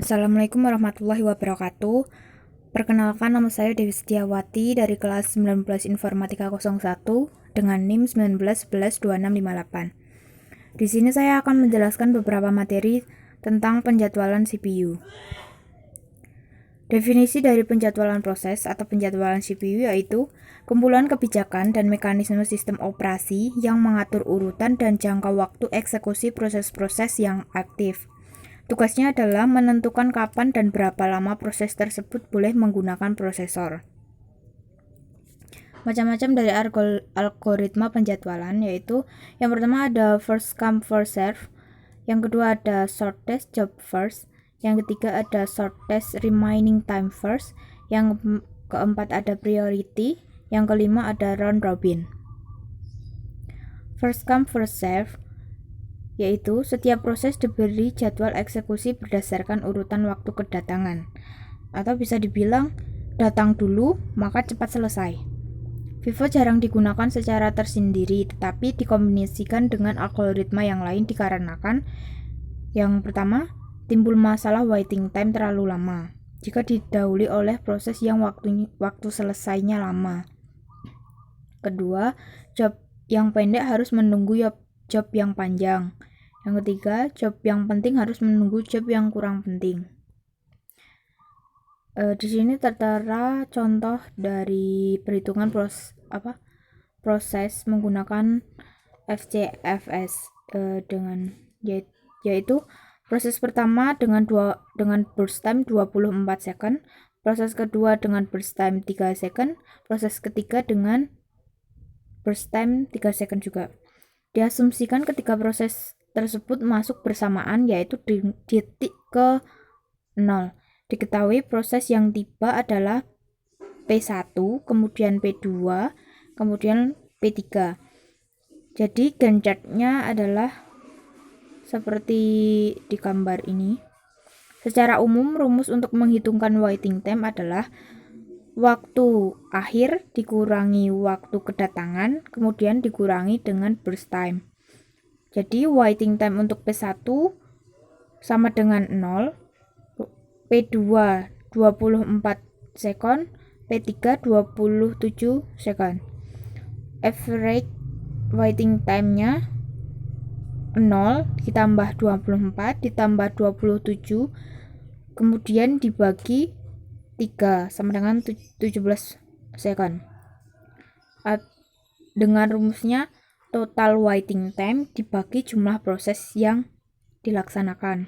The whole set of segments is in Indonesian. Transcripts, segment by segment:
Assalamualaikum warahmatullahi wabarakatuh. Perkenalkan, nama saya Dewi Setiawati dari kelas 19 Informatika 01 dengan NIM 19112658. Di sini saya akan menjelaskan beberapa materi tentang penjadwalan CPU. Definisi dari penjadwalan proses atau penjadwalan CPU yaitu kumpulan kebijakan dan mekanisme sistem operasi yang mengatur urutan dan jangka waktu eksekusi proses-proses yang aktif. Tugasnya adalah menentukan kapan dan berapa lama proses tersebut boleh menggunakan prosesor. Macam-macam dari algoritma penjadwalan yaitu yang pertama ada first come first serve, yang kedua ada shortest job first, yang ketiga ada shortest remaining time first, yang keempat ada priority, yang kelima ada round robin. First come first serve yaitu setiap proses diberi jadwal eksekusi berdasarkan urutan waktu kedatangan, atau bisa dibilang datang dulu maka cepat selesai. FIFO jarang digunakan secara tersendiri, tetapi dikombinasikan dengan algoritma yang lain dikarenakan yang pertama, timbul masalah waiting time terlalu lama jika didahului oleh proses yang waktu selesainya lama. Kedua, job yang pendek harus menunggu job yang panjang. Yang ketiga, job yang penting harus menunggu job yang kurang penting. Di sini tertera contoh dari perhitungan proses menggunakan FCFS dengan yaitu proses pertama dengan burst time 24 second, proses kedua dengan burst time 3 second, proses ketiga dengan burst time 3 second juga. Diasumsikan ketika proses tersebut masuk bersamaan yaitu di titik ke 0. Diketahui proses yang tiba adalah P1, kemudian P2, kemudian P3. Jadi Gantt chart-nya adalah seperti di gambar ini. Secara umum rumus untuk menghitungkan waiting time adalah waktu akhir dikurangi waktu kedatangan, kemudian dikurangi dengan burst time. Jadi waiting time untuk P1 sama dengan 0, P2 24 second, P3 27 second. Average waiting time-nya 0 ditambah 24 ditambah 27 kemudian dibagi 3 sama dengan 17 second. Dengan rumusnya total waiting time dibagi jumlah proses yang dilaksanakan.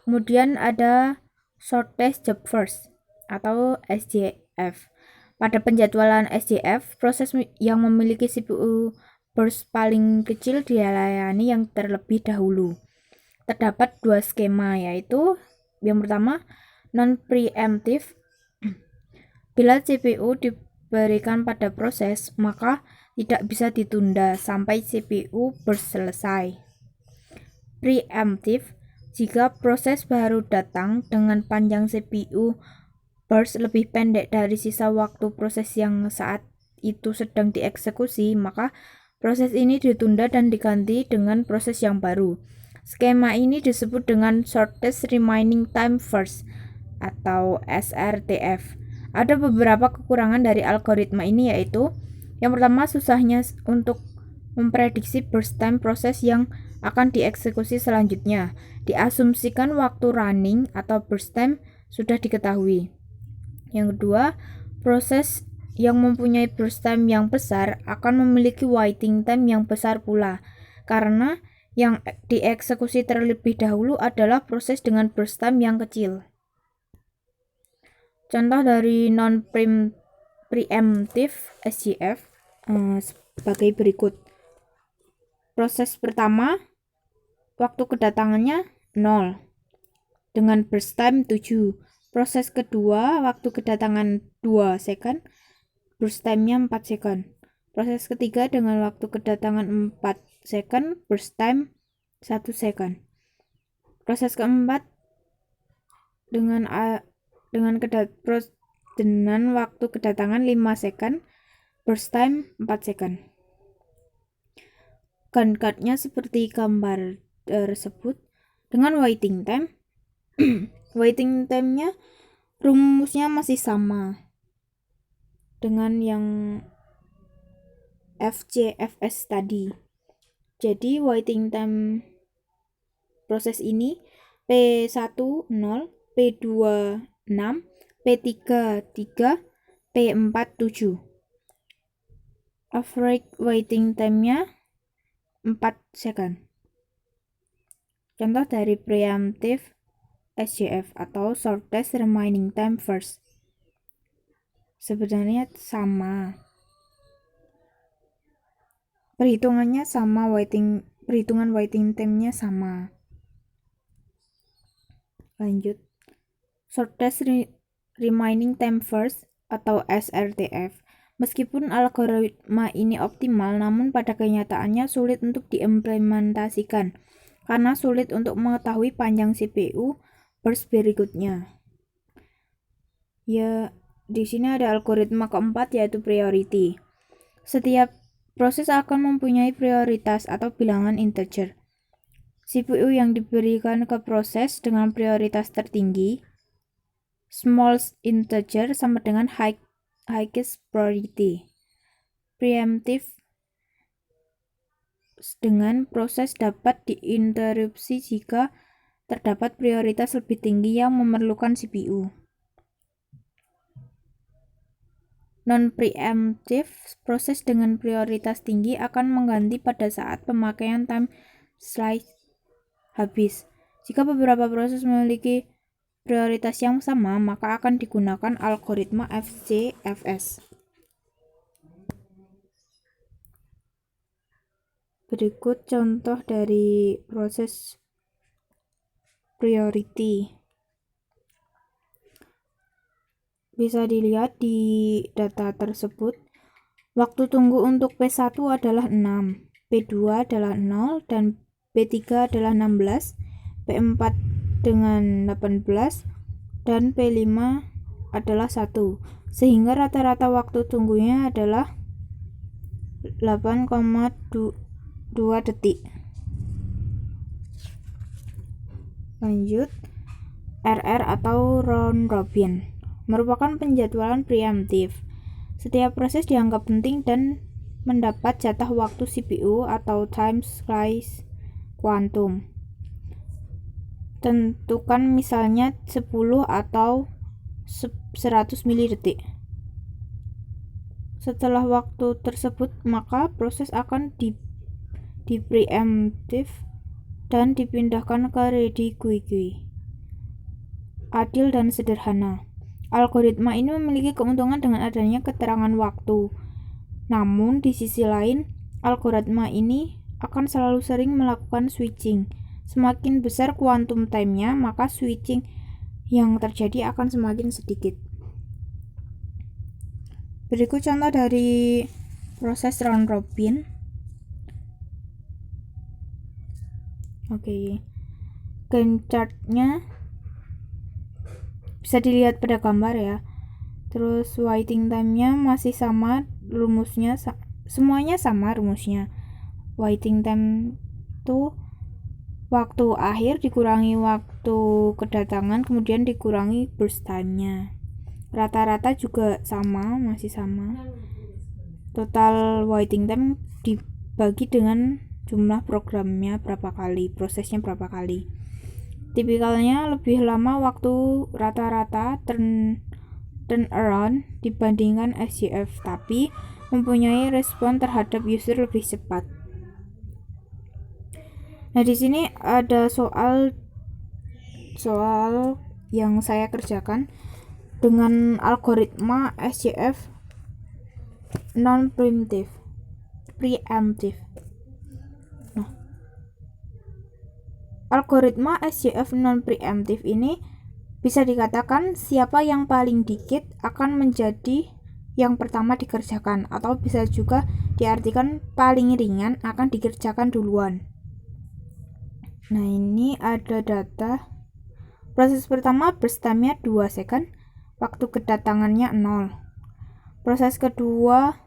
Kemudian ada shortest job first atau SJF. Pada penjadwalan SJF, proses yang memiliki CPU burst paling kecil dilayani yang terlebih dahulu. Terdapat dua skema, yaitu yang pertama non-preemptive. Bila CPU diberikan pada proses, maka tidak bisa ditunda sampai CPU burst selesai. Preemptive, jika proses baru datang dengan panjang CPU burst lebih pendek dari sisa waktu proses yang saat itu sedang dieksekusi, maka proses ini ditunda dan diganti dengan proses yang baru. Skema ini disebut dengan shortest remaining time first atau SRTF. Ada beberapa kekurangan dari algoritma ini, yaitu yang pertama, susahnya untuk memprediksi burst time proses yang akan dieksekusi selanjutnya. Diasumsikan waktu running atau burst time sudah diketahui. Yang kedua, proses yang mempunyai burst time yang besar akan memiliki waiting time yang besar pula, karena yang dieksekusi terlebih dahulu adalah proses dengan burst time yang kecil. Contoh dari non-preemptive SJF sebagai berikut. Proses pertama, waktu kedatangannya 0 dengan burst time 7. Proses kedua, waktu kedatangan 2 second, burst time-nya 4 second. Proses ketiga dengan waktu kedatangan 4 second, burst time 1 second. Proses keempat dengan waktu kedatangan 5 second, burst time 4 second. Gantt chart-nya seperti gambar tersebut dengan waiting time waiting time-nya rumusnya masih sama dengan yang FCFS tadi. Jadi waiting time proses ini P1 0, P2 6, P3 3, P4 7. Average waiting time-nya 4 second. Contoh dari preemptive SJF atau shortest remaining time first. Sebenarnya sama. Perhitungan waiting time-nya sama. Lanjut. Shortest remaining time first atau SRTF. Meskipun algoritma ini optimal, namun pada kenyataannya sulit untuk diimplementasikan karena sulit untuk mengetahui panjang CPU burst berikutnya. Ya, di sini ada algoritma keempat yaitu priority. Setiap proses akan mempunyai prioritas atau bilangan integer. CPU yang diberikan ke proses dengan prioritas tertinggi, smallest integer sama dengan highest priority. Preemptive dengan proses dapat diinterupsi jika terdapat prioritas lebih tinggi yang memerlukan CPU. Non-preemptive proses dengan prioritas tinggi akan mengganti pada saat pemakaian time slice habis. Jika beberapa proses memiliki prioritas yang sama, maka akan digunakan algoritma FCFS. Berikut contoh dari proses priority. Bisa dilihat di data tersebut, waktu tunggu untuk P1 adalah 6, P2 adalah 0, dan P3 adalah 16, P4 dengan 18, dan P5 adalah 1, sehingga rata-rata waktu tunggunya adalah 8,2 detik. Lanjut, RR atau round robin merupakan penjadwalan preemptif. Setiap proses dianggap penting dan mendapat jatah waktu CPU atau time slice kuantum. Tentukan misalnya 10 atau 100 milidetik. Setelah waktu tersebut, maka proses akan di preemptive dan dipindahkan ke ready queue. Adil dan sederhana. Algoritma ini memiliki keuntungan dengan adanya keterangan waktu. Namun, di sisi lain, algoritma ini akan selalu sering melakukan switching. Semakin besar quantum time-nya, maka switching yang terjadi akan semakin sedikit. Berikut contoh dari proses round robin. Gantt chart-nya bisa dilihat pada gambar ya. Terus waiting time-nya masih sama, rumusnya semuanya sama rumusnya. Waiting time itu waktu akhir dikurangi waktu kedatangan, kemudian dikurangi burst time-nya. Rata-rata juga sama, masih sama. Total waiting time dibagi dengan jumlah programnya berapa kali, prosesnya berapa kali. Tipikalnya lebih lama waktu rata-rata turn around dibandingkan SJF, tapi mempunyai respon terhadap user lebih cepat. Nah, di sini ada soal yang saya kerjakan dengan algoritma SJF non-preemptive. Algoritma SJF non-preemptive ini bisa dikatakan siapa yang paling dikit akan menjadi yang pertama dikerjakan, atau bisa juga diartikan paling ringan akan dikerjakan duluan. Nah, ini ada data. Proses pertama burst time-nya 2 second, waktu kedatangannya 0. Proses kedua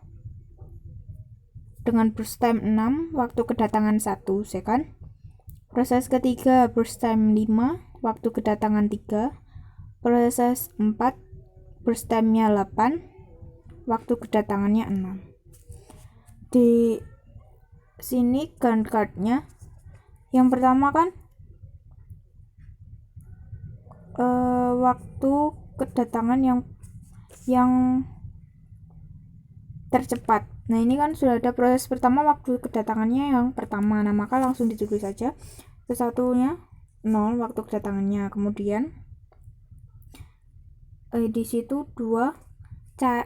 dengan burst time 6, waktu kedatangan 1 second. Proses ketiga burst time 5, waktu kedatangan 3, proses 4, burst time-nya 8, waktu kedatangannya 6. Di sini Gantt chart-nya yang pertama kan waktu kedatangan yang tercepat. Nah, ini kan sudah ada proses pertama, waktu kedatangannya yang pertama. Nah, maka langsung ditulis saja. Satunya 0 waktu kedatangannya. Kemudian di situ 2,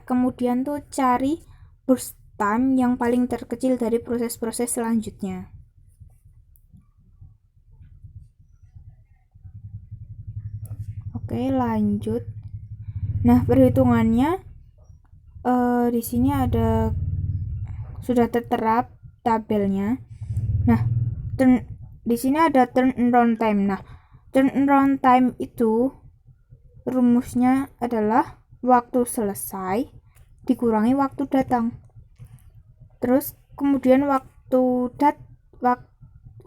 kemudian tuh cari burst time yang paling terkecil dari proses-proses selanjutnya. Oke, lanjut. Nah, perhitungannya di sini ada sudah tertera tabelnya. Nah, di sini ada turnaround time. Nah, turnaround time itu rumusnya adalah waktu selesai dikurangi waktu datang. Terus kemudian waktu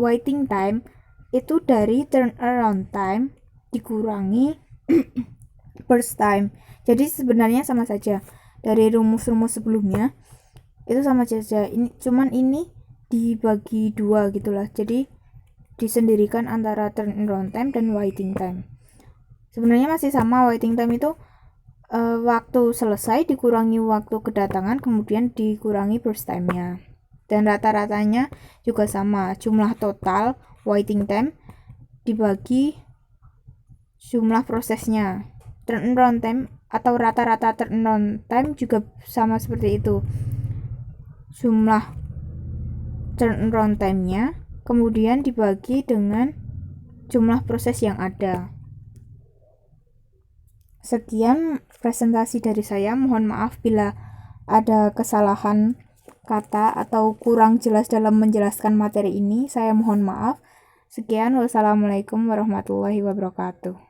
waiting time itu dari turnaround time dikurangi burst time. Jadi sebenarnya sama saja. Dari rumus-rumus sebelumnya itu sama saja. Cuman ini dibagi 2 gitulah. Jadi disendirikan antara turnaround time dan waiting time. Sebenarnya masih sama. Waiting time itu waktu selesai dikurangi waktu kedatangan, kemudian dikurangi burst time-nya. Dan rata-ratanya juga sama, jumlah total waiting time dibagi jumlah prosesnya. Turnaround time atau rata-rata turnaround time juga sama seperti itu, jumlah turnaround time-nya kemudian dibagi dengan jumlah proses yang ada. Sekian presentasi dari saya. Mohon maaf bila ada kesalahan kata atau kurang jelas dalam menjelaskan materi ini. Saya mohon maaf. Sekian, wassalamualaikum warahmatullahi wabarakatuh.